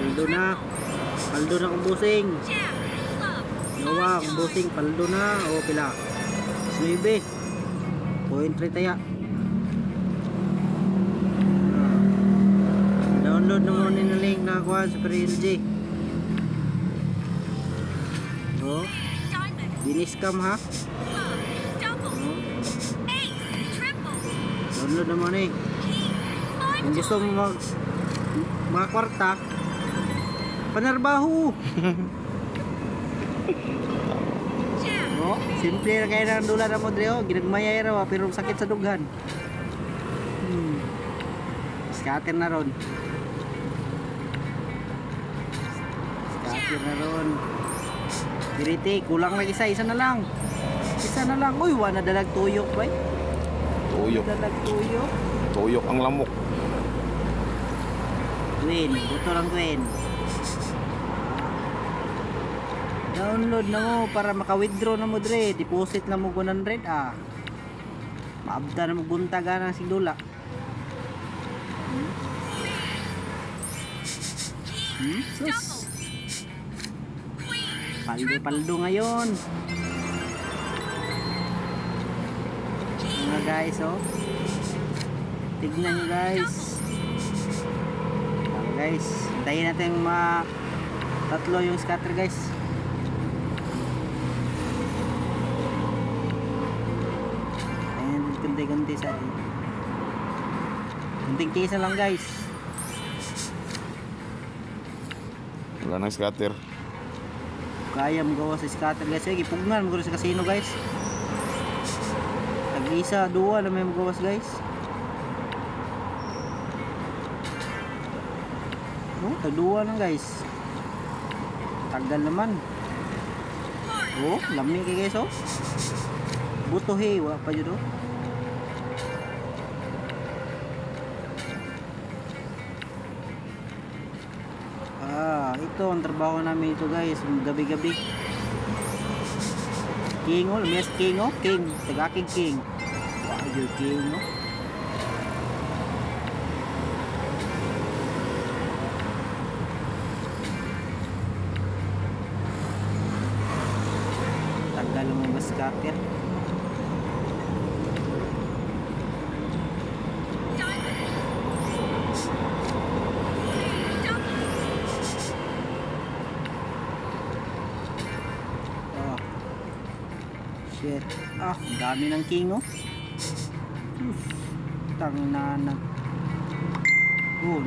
paldo na. Paldo na kung busing. Yawa, kung busing, paldo na. O, pila. 9. 0.3 taya. Download na mo na link na kuha sa PRLG. O, biniscam ha. Download na mo na eh. Kung gusto mo mga kwarta, panarbaho. No, simple na kayo ng dula na mo Dre, ginagmayay raw pero sakit sa dughan. Scatter na ron. Scatter na ron. Diriti, kulang lang isa na lang. Isa na lang. Uy, wala dalag tuyok ba? Tuyok. Dalag tuyok. Tuyok ang lamok. Twin, buto lang twin. Download na mo para maka-withdraw na mo Dre. Deposit na mo 100 ah. Maabda na mo buntaga ng sigdula. Sus. Paldo ngayon. Mga guys oh. Tignan nyo guys. Guys, hintayin natin tatlo yung scatter guys. Ayan, ganti-ganti sa kunting kisa lang guys. Wala nang scatter. Kaya mo gawa sa scatter guys. Sige, pugnan mo sa casino guys. Tag-isa, duwa na may magawas guys. Oh, tag-duwa lang guys. Tagal naman. Oh, lami kay guys oh. Buto he, wala pa yun oh. Ito ang trabaho namin ito guys, gabi-gabi. King oh, lumias king oh, king, tagaking king. Wow, yung king oh. Tagal mo ba scatter? Shit. Ah, dami ng king oh. Tang na